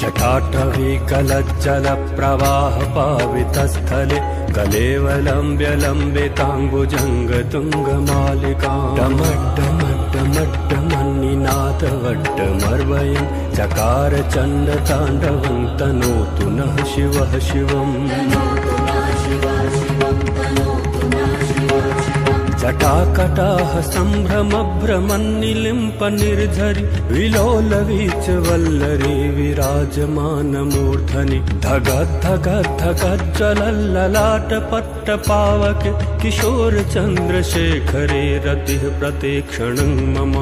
जटाटवीकलज्जलप्रवाहपावितस्थले कलेवलम्ब्य लम्बिताम्बुजङ्गतुङ्गमालिकां डमड्डमड्डमड्डमन्निनादवड्डमर्वयं चकार चण्डताण्डवं तनोतु नः शिवः शिवम् जटाकटाह सम्भ्रमभ्रमन्निलिम्प निर्झरि विलोलवीचवल्लरी विराजमानमूर्धनि धगद्धगद्धगज्ज्वलल्ललाटपट्टपावके किशोरचन्द्रशेखरे रतिः प्रतीक्षणं मम